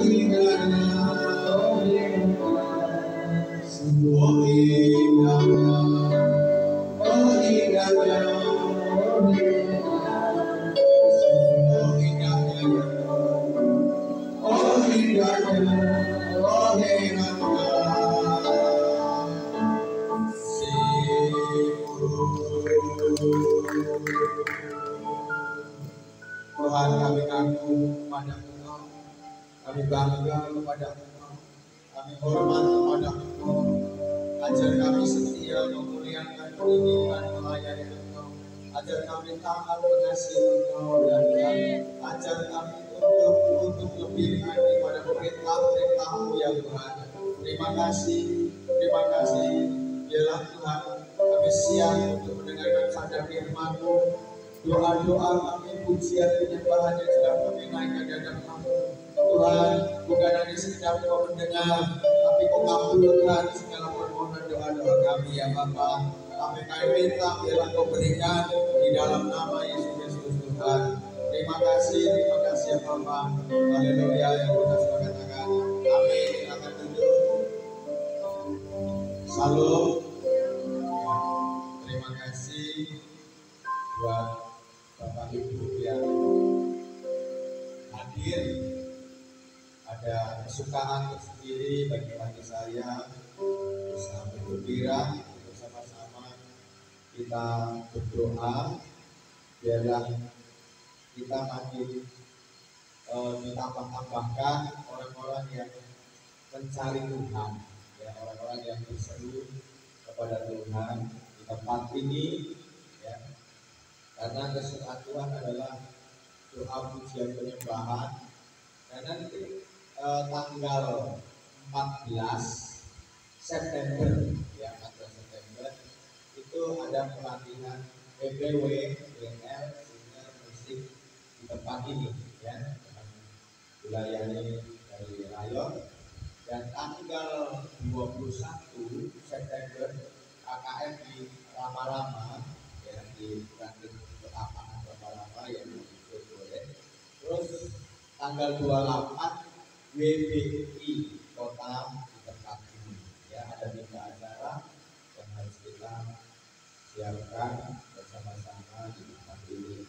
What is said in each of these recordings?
indahnya, sungguh indahnya, oh indahnya, sungguh indahnya, oh indahnya, oh indahnya. Tuhan, kami kagum kepada Engkau, kami bangga kepada Engkau, kami hormat kepada Engkau. Ajar kami setia memuliakan diri dan melayani Engkau. Ajar kami taat mengasihi Engkau dan ajar kami untuk lebih lagi pada perintah-perintah-Mu ya Tuhan. Terima kasih. Biarlah Tuhan kami siap untuk mendengarkan sabda firman-Mu. Doa-doa kami, pujian penyembahan yang sedang kami naikkan di hadapan-Mu. Tuhan, bukan hanya sekedar Kau mendengar, tapi Kau kabulkan segala permohonan doa-doa kami ya Bapa. Kami minta biarlah Kau berikan di dalam nama Yesus Kristus Tuhan. Terima kasih ya Bapa. Haleluya, yang kita sudah katakan. Amin. Akan duduk. Salam. Terima kasih buat Bapak Ibu yang hadir. Ada kesukaan tersendiri bagi saya bisa bergembira bersama-sama kita berdoa. Biarlah kita makin ditambah-tambahkan orang-orang yang mencari Tuhan, ya, orang-orang yang berseru kepada Tuhan di tempat ini, ya. Karena kesukaan Tuhan adalah doa pujian penyembahan. Dan nanti tanggal 14 September, ya 14 September itu ada pelatihan PBW BNL singer musik di tempat ini, ya, wilayahnya dari Rayon. Dan tanggal 21 September KKN di Rama-Rama, ya, di Ranting Lapangan Rama-Rama, yang ikut boleh. Terus tanggal 28 WBI Kota di tempat ini, ya, ada 3 acara yang harus kita siapkan bersama-sama di tempat ini.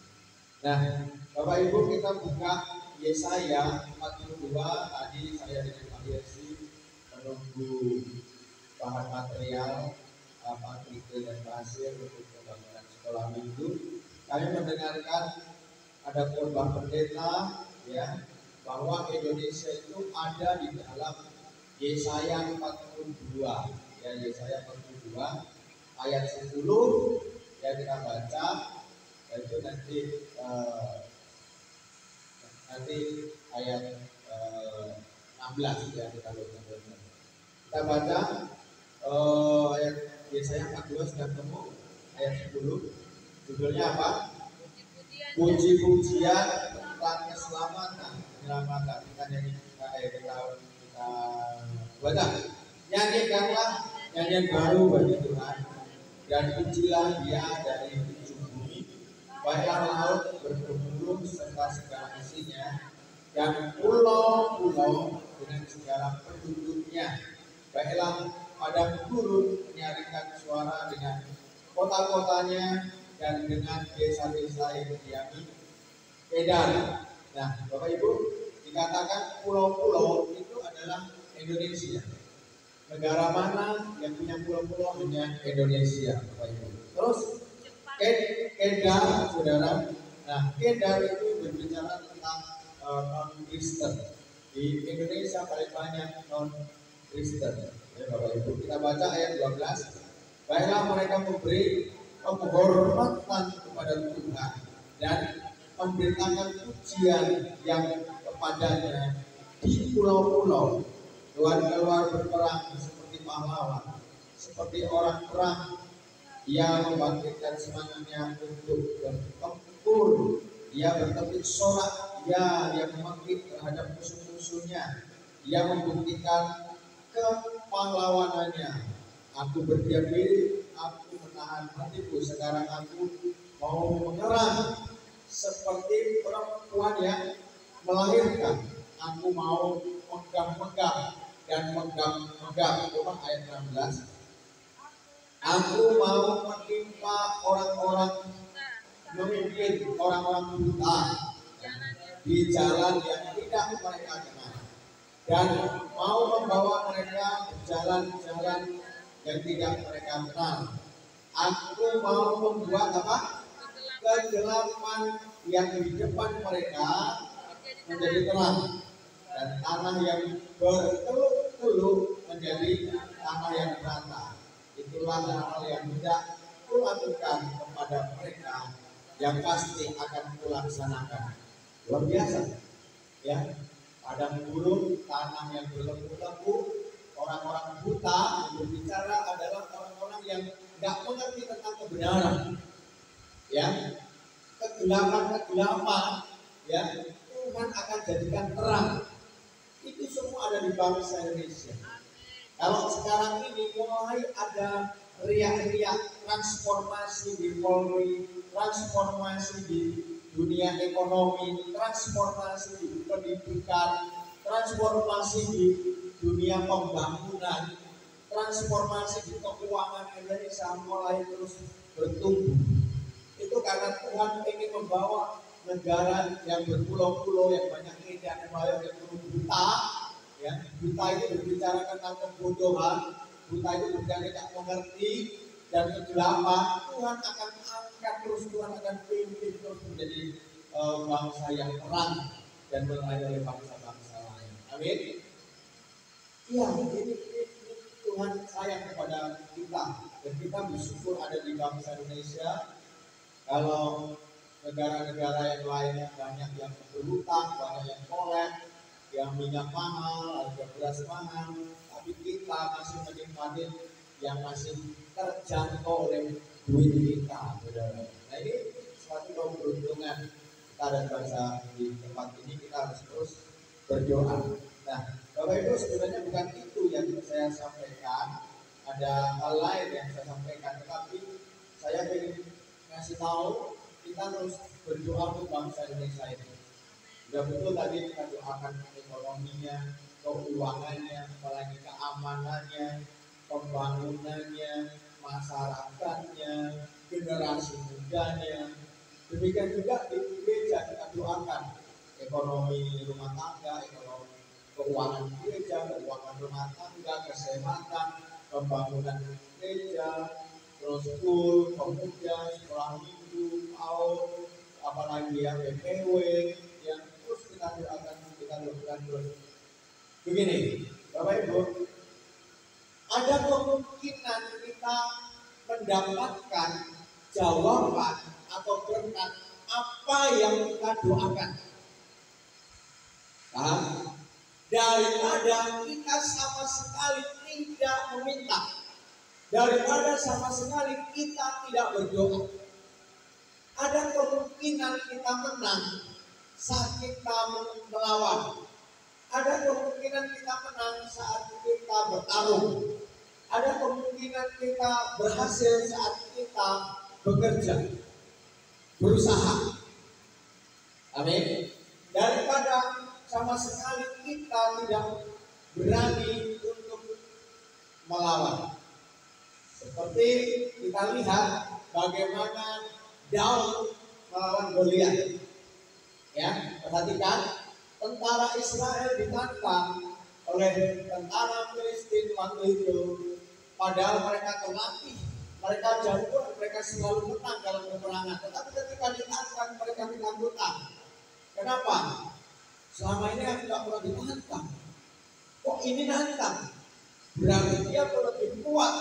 Nah, Bapak Ibu, kita buka Yesaya 42. Tadi saya dengan Pak Yesi menunggu bahan material krikil dan pasir untuk pembangunan sekolah minggu. Kami mendengarkan ada khotbah pendeta, ya, bahwa Indonesia itu ada di dalam Yesaya 42, ya, Yesaya 42 ayat 10, ya, kita baca, yaitu nanti ayat 16, ya, kita baca ayat Yesaya 42 sudah ketemu ayat 10. Judulnya apa? Puji-pujian tentang keselamatan. Kita nyanyi, kita baca. Nyanyikanlah nyanyian baru bagi Tuhan, dan pujilah Dia dari ujung bumi. Baiklah laut bergemuruh serta segala isinya, dan pulau-pulau dengan segala penduduknya. Baiklah padang gurun menyaringkan suara dengan kota-kotanya dan dengan desa-desa yang didiami Kedar. Nah, Bapak Ibu, dikatakan pulau-pulau itu adalah Indonesia. Negara mana yang punya pulau-pulau? Hanya Indonesia, Bapak Ibu. Terus Kedar, saudara. Nah, Kedar itu berbicara tentang non-Kristen. Di Indonesia paling banyak non-Kristen, ya, Bapak Ibu. Kita baca ayat 12. Baiklah mereka memberi penghormatan kepada Tuhan dan memberitakan pujian yang kepadanya di pulau-pulau. Keluar berperang seperti pahlawan, seperti orang perang. Ia membangkitkan semangatnya untuk bertempur. Ia bertepuk sorak, ia membangkit terhadap musuh-musuhnya. Ia membuktikan kepahlawanannya. Aku berdiam diri, aku menahan hatiku. Sekarang aku mau menyerang seperti perempuan yang melahirkan. Aku mau megah-megah dan megah-megah. Coba ayat 16. Aku mau menimpa orang-orang, memimpin orang-orang buta di jalan yang tidak mereka kenal, dan mau membawa mereka berjalan-jalan yang tidak mereka kenal. Aku mau membuat apa? Kegelapan yang di depan mereka menjadi terang, dan tanah yang berteluk-teluk menjadi tanah yang rata. Itulah hal yang tidak kulakukan kepada mereka, yang pasti akan kulaksanakan. Luar biasa, ya. Padang gurun, tanah yang berlembu-lembu, orang-orang buta. Yang berbicara adalah orang-orang yang tidak mengerti tentang kebenaran, ya. Kegelapan, ya, Tuhan akan jadikan terang. Itu semua ada di bangsa Indonesia. Kalau sekarang ini mulai ada riak-riak transformasi di Polri, transformasi di dunia ekonomi, transformasi di pendidikan, transformasi di dunia pembangunan, transformasi di keuangan Indonesia mulai terus bertumbuh. Itu karena Tuhan ingin membawa negara yang berpulau-pulau, yang banyak media, yang penuh buta. Ya, buta itu berbicara tentang kebodohan, buta itu berbicara tidak mengerti dan kegelapan. Tuhan akan angkat terus, Tuhan akan pimpin terus menjadi bangsa yang terang dan melayani bangsa-bangsa lain. Amin. Iya, ini Tuhan sayang kepada kita, dan kita bersyukur ada di bangsa Indonesia. Kalau negara-negara yang lainnya banyak yang berhutang, banyak yang kolek, yang minyak mahal, harga beras mahal, tapi kita masih menikmati yang masih terjangkau oleh duit kita, saudara. Nah, ini suatu keberuntungan kita dan bangsa di tempat ini. Kita harus terus berdoa. Nah, Bapak Ibu, sebenarnya bukan itu yang saya sampaikan. Ada hal lain yang saya sampaikan, tetapi saya ingin ngasih tahu kita terus berdoa untuk bangsa Indonesia ini. Sudah betul tadi kita doakan ekonominya, keuangannya, apalagi keamanannya, pembangunannya, masyarakatnya, generasi mudanya. Demikian juga di gereja kita doakan ekonomi rumah tangga, ekonomi keuangan gereja, keuangan rumah tangga, kesehatan, pembangunan gereja, terus school, pemuda, sekolah minggu, PAUD, apalagi ya PPW, yang terus kita doakan terus. Begini, Bapak Ibu, ada kemungkinan kita mendapatkan jawaban atau berkat apa yang kita doakan. Paham? Daripada kita sama sekali tidak meminta, daripada sama sekali kita tidak berdoa. Ada kemungkinan kita menang saat kita melawan. Ada kemungkinan kita menang saat kita bertarung. Ada kemungkinan kita berhasil saat kita bekerja, berusaha. Amin. Daripada sama sekali kita tidak berani untuk melawan. Seperti kita lihat bagaimana Daud melawan Goliat. Ya, perhatikan, tentara Israel ditantang oleh tentara Filistin waktu itu. Padahal mereka terlatih, mereka jago, mereka selalu menang dalam peperangan. Tetapi ketika ditantang, mereka ketakutan. Kenapa? Selama ini aku tidak pernah ditantang. Kok ini nantang? Berarti dia lebih kuat.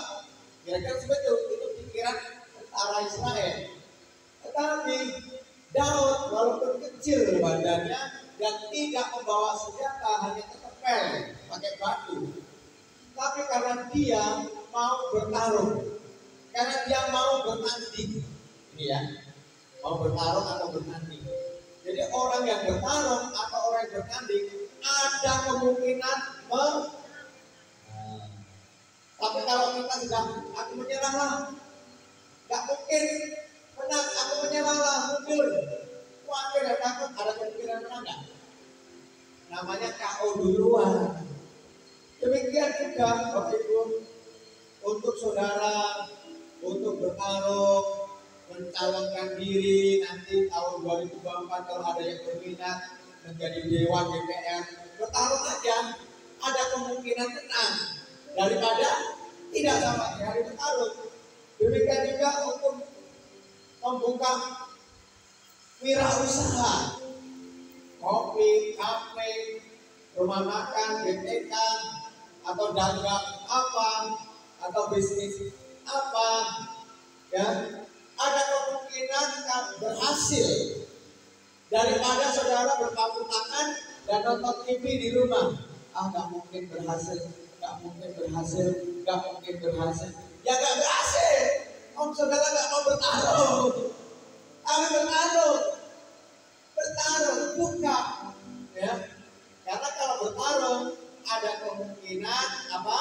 Kira-kira seperti itu pikiran tentara Israel. Tetapi Daud walaupun kecil badannya dan tidak membawa senjata, hanya ketepel pakai batu. Tapi karena dia mau bertarung, karena dia mau bertanding, ini ya, mau bertarung atau bertanding. Jadi orang yang bertarung atau orang yang bertanding ada kemungkinan tapi kalau kita sudah aku menyerahlah, nggak mungkin menang, aku menyerahlah, mundur, khawatir dan takut, ada kemungkinan menang nggak? namanya KO duluan. Demikian juga Bapak Ibu, untuk saudara untuk bertarung mencalonkan diri nanti tahun 2024 kalau ada yang berminat menjadi dewan DPR, bertarung aja, ada kemungkinan menang daripada tidak sama sekali bertarung. Demikian juga untuk membuka wirausaha, kopi, kafe, rumah makan, BTK, atau dagang apa, atau bisnis apa, ya, ada kemungkinan berhasil daripada saudara berpangku tangan dan nonton TV di rumah. Nggak mungkin berhasil, nggak mungkin berhasil, nggak mungkin berhasil. Ya nggak berhasil. Om saudara nggak mau bertarung. Kami bertarung buka, ya. Karena kalau bertarung ada kemungkinan apa?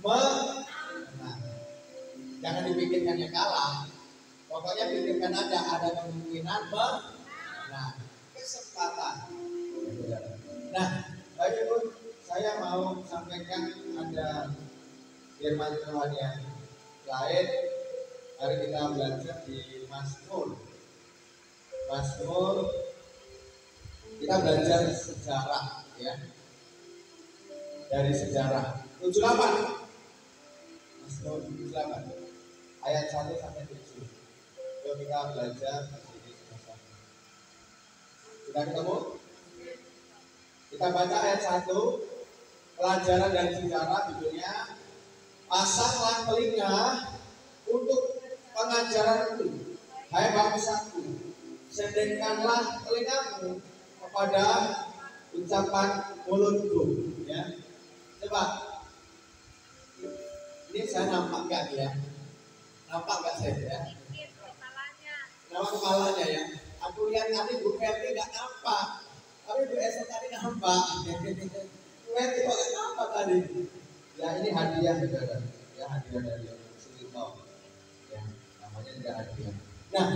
Menang. Jangan dipikirkan yang kalah. Pokoknya pikirkan aja ada kemungkinan menang. Kesempatan. Nah, Bapak Ibu, saya mau sampaikan ada firman Tuhan yang lain. Mari kita belajar di Mazmur. Kita belajar sejarah, ya. Dari sejarah 78. Mazmur 78 ayat 1 sampai 7. Yuk kita belajar di sini sama-sama. Sudah ketemu? Kita baca ayat 1. Pelajaran dari sejarah, judulnya pasanglah telinga untuk pengajaranku, hai bangsaku, sedengkanlah telingamu kepada ucapan mulutku, ya. Coba, ini saya nampak gak ya? Nampak gak saya ya? Nama kepalanya ya. Aku lihat tadi Bu Ferdi gak nampak, tapi Bu Esa tadi nampak. Bu Ferdi kok gak nampak tadi? Ya ini hadiah saudara. Ya hadiah dari Sulito. Ya namanya juga hadiah. Nah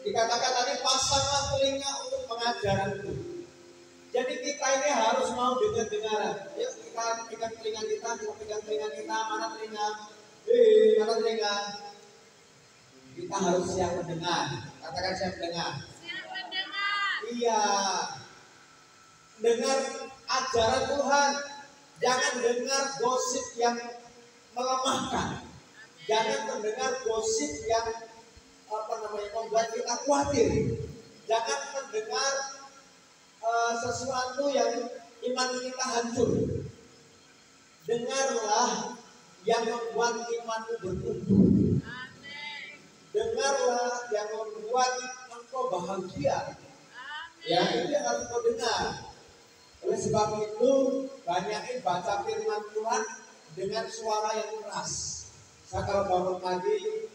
dikatakan tadi pasanglah telinga untuk pengajaranku. Jadi kita ini harus mau dengar-dengaran. Yuk kita pegang telinga kita, mana telinga? Mana telinga? Kita harus siap mendengar. Katakan siap mendengar. Siap mendengar. Iya. Dengar ajaran Tuhan. Jangan dengar gosip yang melemahkan. Jangan mendengar gosip yang membuat kita khawatir. Jangan mendengar sesuatu yang iman kita hancur. Dengarlah yang membuat imanmu bertumbuh. Dengarlah yang membuat engkau bahagia. Ya, itu yang harus kau dengar. Oleh sebab itu, banyakin baca firman Tuhan dengan suara yang keras. Saya kalau bangun pagi,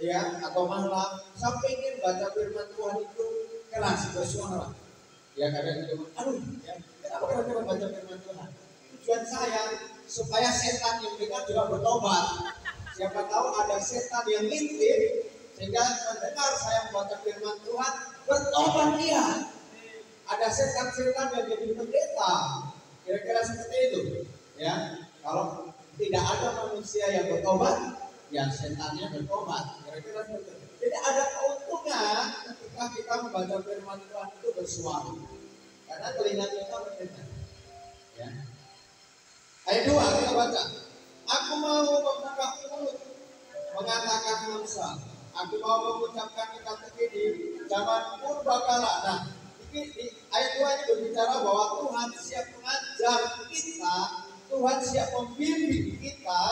ya, atau malam, saya ingin baca firman Tuhan itu keras, bersuara. Ya, kadang itu, ya, kenapa kita baca firman Tuhan? Tujuan saya supaya setan yang dengar juga bertobat. Siapa tahu ada setan yang ngintip sehingga mendengar saya membaca firman Tuhan bertobat dia. Ada setan-setan yang jadi pendeta, kira-kira seperti itu. Ya, kalau tidak ada manusia yang bertobat, ya setannya bertobat. Kira-kira seperti itu. Jadi ada keuntungan ketika kita membaca firman Tuhan itu bersuara, karena telinga kita mendengar. Ya. Ayat 2 kita baca. Aku mau membuka mulut mengatakan mangsa. Aku mau mengucapkan kata-kata di zaman purbakala. Nah, di ayat 2 ini berbicara bahwa Tuhan siap mengajar kita, Tuhan siap membimbing kita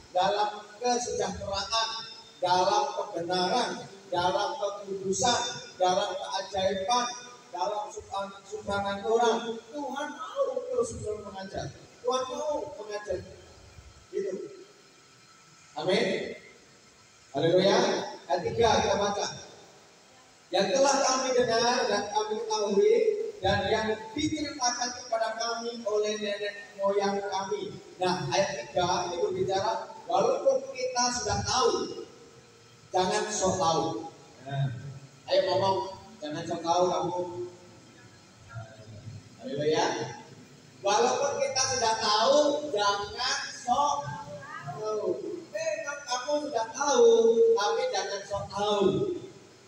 dalam kesejahteraan, dalam kebenaran, dalam kekudusan, dalam keajaiban, dalam supranatural. Tuhan mau terus mengajar. Tuhan mau mengajar. Gitu. Amin. Haleluya. Ayat 3 kita baca. Yang telah kami dengar dan kami ketahui dan yang diceritakan kepada kami oleh nenek moyang kami. Nah, ayat 3 ini berbicara walaupun kita sudah tahu, jangan sok tahu. Nah, ayo ngomong, jangan sok tahu kamu. Haleluya. Walaupun kita sudah tahu, jangan sok tahu. Memang kamu sudah tahu, tapi jangan sok tahu.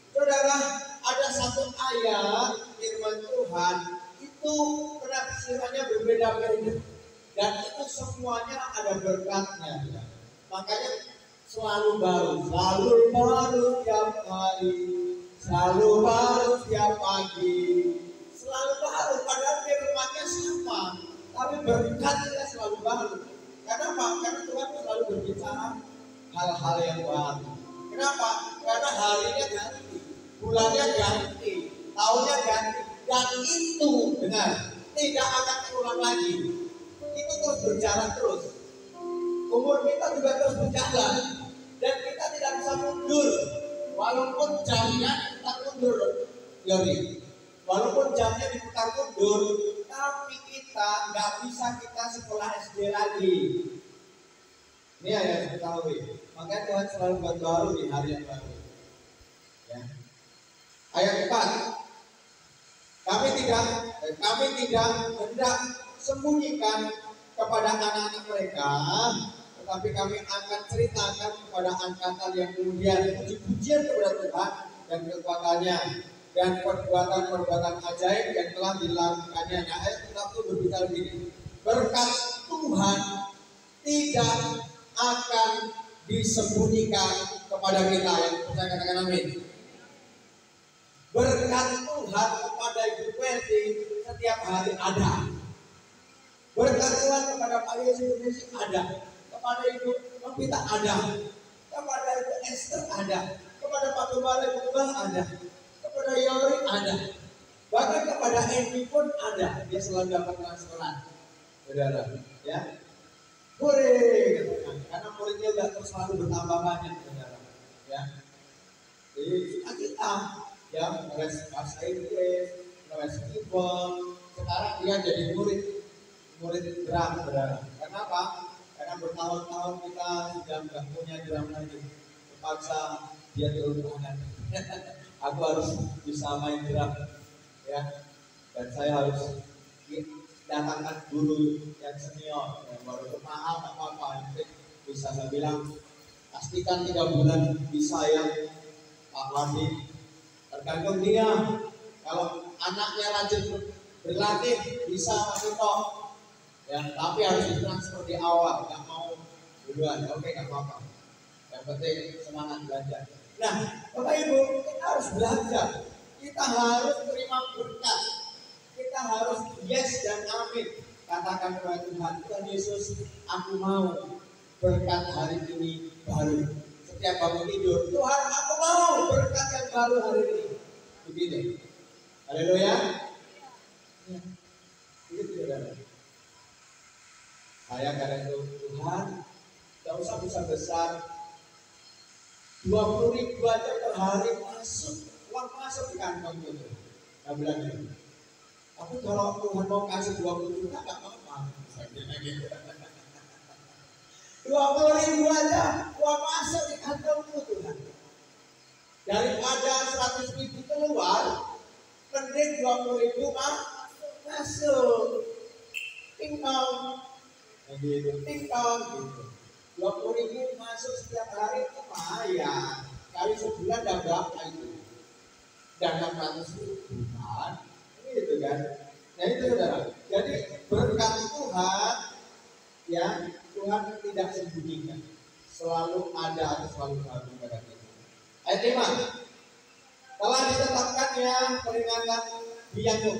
Saudara, ada satu ayat firman Tuhan itu penafsirannya berbeda-beda, dan itu semuanya ada berkatnya. Makanya selalu baru tiap hari, selalu baru tiap pagi, selalu baru. Padahal firmannya sama, tapi berkatnya selalu baru. Kenapa? Karena Tuhan selalu berbicara hal-hal yang baru. Kenapa? Karena harinya ganti, bulannya ganti, tahunnya ganti, dan itu benar tidak akan terulang lagi. Itu terus berjalan terus. Umur kita juga terus berjalan, dan kita tidak bisa mundur. Walaupun jamnya kita mundur, Yori. Walaupun jamnya diputar mundur, tapi kita nggak bisa kita sekolah SD lagi. Ini yang diketahui. Makanya Tuhan selalu buat baru di hari yang baru. Ya. Ayat 4. Kami tidak hendak sembunyikan kepada anak-anak mereka, tetapi kami akan ceritakan kepada angkatan yang kemudian puji-pujian kepada Tuhan dan kekuatannya dan perbuatan-perbuatan ajaib yang telah dilakukannya. Nah, ayat 1 berbicara begini, berkat Tuhan tidak akan disembunyikan kepada kita. Yang percaya katakan amin. Berkat Tuhan kepada Ibu Verdi setiap hari ada. Berkat Tuhan kepada Pak Yesus ada. Kepada Ibu Novita ada. Kepada Ibu Esther ada. Kepada Pak Gembala Ibu Gembala ada. Kepada Yori ada. Bahkan kepada Emi pun ada. Dia selalu dapat transferan. Saudara, ya. Murid, karena muridnya udah terus selalu bertambah banyak, saudara. Ya. Jadi kita ya, les bahasa Inggris, les keyboard. Sekarang dia jadi murid drum, saudara. Kenapa? Karena bertahun-tahun kita sudah nggak punya drum lagi. Terpaksa dia turun tangan. Aku harus bisa main drum, ya. Dan saya harus datangkan guru yang senior, yang baru paham apa-apa. Bisa saya bilang, pastikan 3 bulan bisa ya, Pak Wadi. Tergantung dia. Kalau anaknya rajin berlatih, bisa masuk kok. Ya, tapi harus ditransfer di awal, nggak mau duluan. Oke, nggak apa-apa. Yang penting semangat belajar. Nah, Bapak Ibu, kita harus belajar. Kita harus terima berkat. Kita harus yes dan amin. Katakan kepada Tuhan, Tuhan Yesus, aku mau berkat hari ini baru. Setiap bangun tidur, Tuhan, aku mau berkat yang baru hari ini. Begitu. Haleluya. Ya. Begitu, saudara. Saya karena itu Tuhan, tidak usah besar-besar. 20.000 aja per hari masuk, uang masuk di kantong itu. Saya bilang gitu. Tapi kalau Tuhan mau kasih 20 juta nggak apa-apa. Saya bilang gitu. 20.000 aja uang masuk di kantongmu Tuhan. Daripada 100.000 keluar, mending 20.000 masuk. Tinggal gitu, tinggal gitu. 20.000 masuk setiap hari itu lumayan. Kali sebulan udah berapa itu? Dan 600.000 kan? Gitu kan? Nah itu saudara. Jadi berkat Tuhan, ya Tuhan tidak sembunyikan. Selalu ada atau selalu baru pada kita. Ayat 5. Telah ditetapkannya peringatan biangmu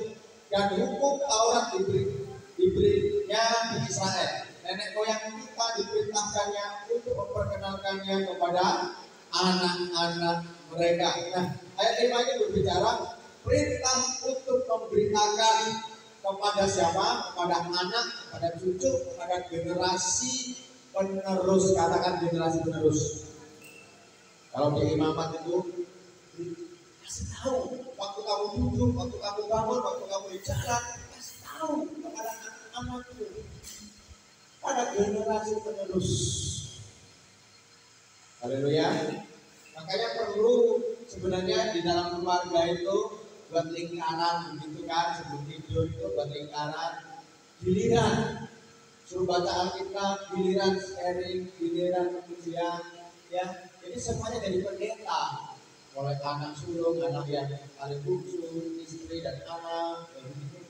dan hukum Taurat diberinya di Israel. Nenek moyang kita diperintahkannya untuk memperkenalkannya kepada anak-anak mereka. Nah, ayat 5 ini berbicara perintah untuk memberitakan kepada siapa? Kepada anak, kepada cucu, kepada generasi penerus. Katakan generasi penerus. Kalau di imamat itu kasih tahu, waktu kamu duduk, waktu kamu bangun, waktu kamu di jalan, kasih tahu kepada anak-anakmu, pada generasi penerus. Haleluya. Makanya perlu sebenarnya di dalam keluarga itu buat lingkaran begitu kan, sebelum tidur itu buat lingkaran. Giliran suruh baca Alkitab, giliran sharing, giliran pengajian, ya. Jadi semuanya jadi pendeta. Mulai anak sulung, anak yang paling bungsu, istri dan anak, ya begitu.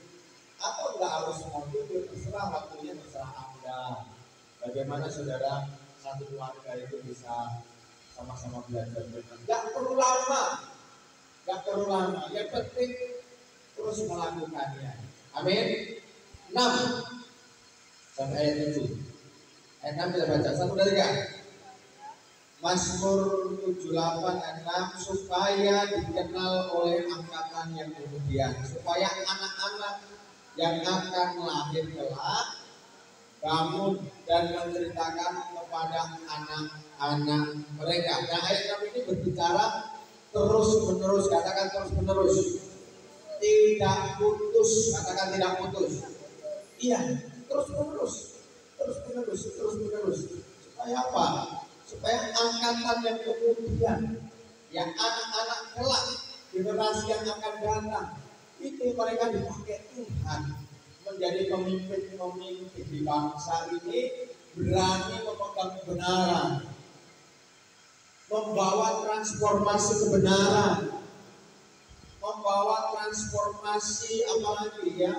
Atau enggak harus semua tidur, terserah waktunya, terserah Anda. Bagaimana saudara satu keluarga itu bisa sama-sama belajar benar. Gak perlu lama, gak perlu lama. Yang penting terus melakukannya. Amin. 6 sampai ayat 7. Ayat 6 kita baca. 1, 2, 3. Mazmur 78 ayat 6, supaya dikenal oleh angkatan yang kemudian, supaya anak-anak yang akan lahir kelak bangun dan menceritakan kepada anak-anak mereka. Nah, ayat 6 ini berbicara terus menerus, katakan terus menerus, tidak putus, katakan tidak putus. Iya, terus menerus, terus menerus, terus menerus. Supaya apa? Supaya angkatan yang kemudian, yang anak-anak kelak, generasi yang akan datang, itu mereka dipakai Tuhan menjadi pemimpin-pemimpin di bangsa ini, berani memegang kebenaran, membawa transformasi kebenaran, membawa transformasi apalagi ya,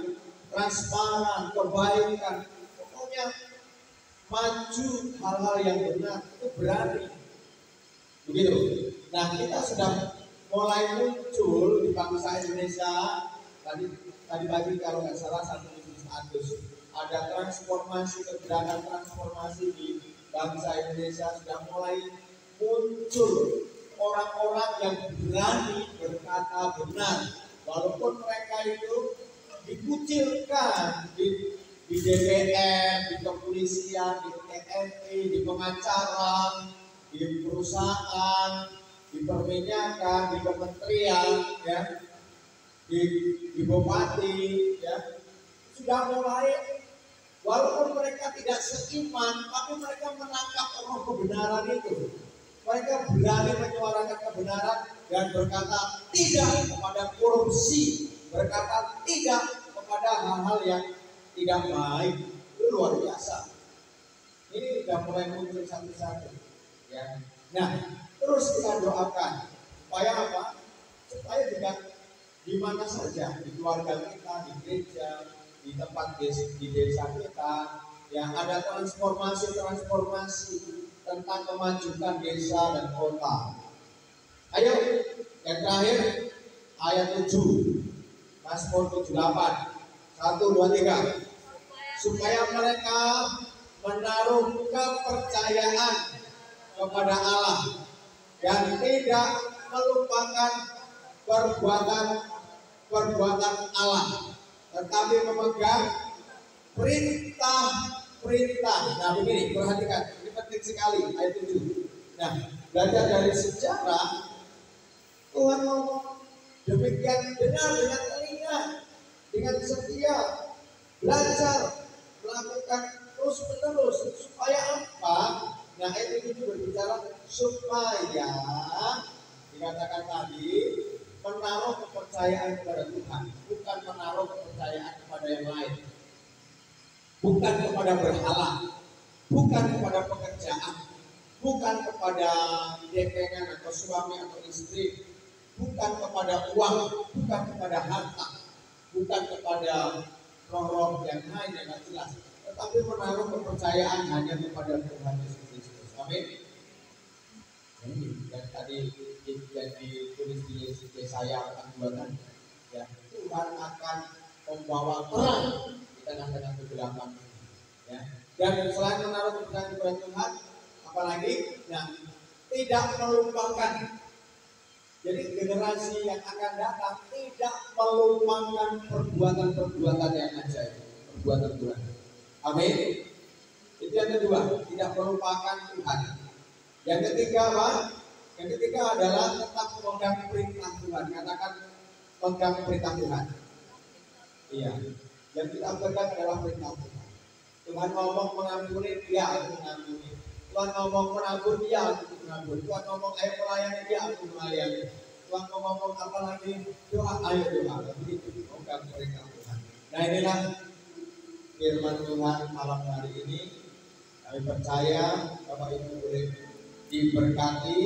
transparan, kebaikan, pokoknya maju hal-hal yang benar, itu berani. Begitu. Nah, kita sudah mulai muncul di bangsa Indonesia. Tadi pagi kalau nggak salah 1 Agustus ada transformasi, keberadaan transformasi di bangsa Indonesia, sudah mulai muncul orang-orang yang berani berkata benar, walaupun mereka itu dikucilkan di DPR, di kepolisian, di TNI, di pengacara, di perusahaan, di perminyakan, di kementerian, ya, di bupati, ya, sudah mulai, walaupun mereka tidak seiman, tapi mereka menangkap roh kebenaran itu. Mereka berani menyuarakan kebenaran dan berkata tidak kepada korupsi, berkata tidak kepada hal-hal yang tidak baik. Itu luar biasa. Ini sudah mulai muncul satu-satu, ya. Nah, terus kita doakan supaya apa? Supaya juga di mana saja, di keluarga kita, di gereja, di tempat di desa kita, yang ada transformasi tentang kemajuan desa dan kota. Ayo, yang terakhir ayat 7, Mazmur 78, 1, 2, 3. Supaya mereka menaruh kepercayaan kepada Allah dan tidak melupakan perbuatan Allah, tetapi memegang perintah. Nah, begini, perhatikan, ini penting sekali ayat 7. Nah, belajar dari sejarah, Tuhan ngomong demikian, dengar dengan telinga, dengan setia, belajar, melakukan terus menerus. Supaya apa? Nah, ayat 7 berbicara supaya dikatakan tadi menaruh kepercayaan kepada Tuhan, bukan menaruh kepercayaan kepada yang lain, bukan kepada berhala, bukan kepada pekerjaan, bukan kepada dekengan atau suami atau istri, bukan kepada uang, bukan kepada harta, bukan kepada roh-roh yang lain yang tidak jelas, tetapi menaruh kepercayaan hanya kepada Tuhan Yesus Kristus. Amin. Ini yang tadi yang ditulis di Yesaya 42, ya, Tuhan akan membawa terang di tengah-tengah kegelapan, ya. Dan selain menaruh kepercayaan kepada Tuhan, apalagi, nah, tidak melupakan. Jadi generasi yang akan datang tidak melupakan perbuatan-perbuatan yang ajaib, perbuatan Tuhan. Amin. Itu yang kedua, tidak melupakan Tuhan. Yang ketiga apa? Yang ketiga adalah tetap memegang perintah Tuhan. Katakan pegang perintah Tuhan. Iya. Yang kita pegang adalah perintah Tuhan. Tuhan ngomong mengampuni, dia aku mengampuni. Tuhan ngomong menabur, dia aku menabur. Tuhan ngomong ayo melayani, dia aku melayani. Tuhan mau ngomong apa lagi? Doa, ayo doa. Begitu, bukan perintah Tuhan. Nah inilah firman Tuhan malam hari ini. Kami percaya Bapak Ibu boleh diberkati.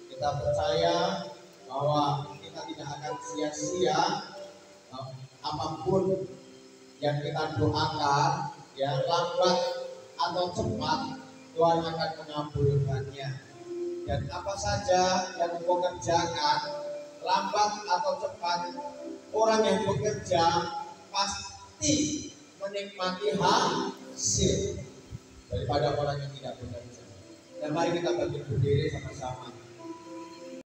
Kita percaya bahwa kita tidak akan sia-sia apapun yang kita doakan, ya lambat atau cepat Tuhan akan mengabulkannya. Dan apa saja yang engkau kerjakan, lambat atau cepat, orang yang bekerja pasti menikmati hasil daripada orang yang tidak bekerja. Dan mari kita berdiri sama-sama.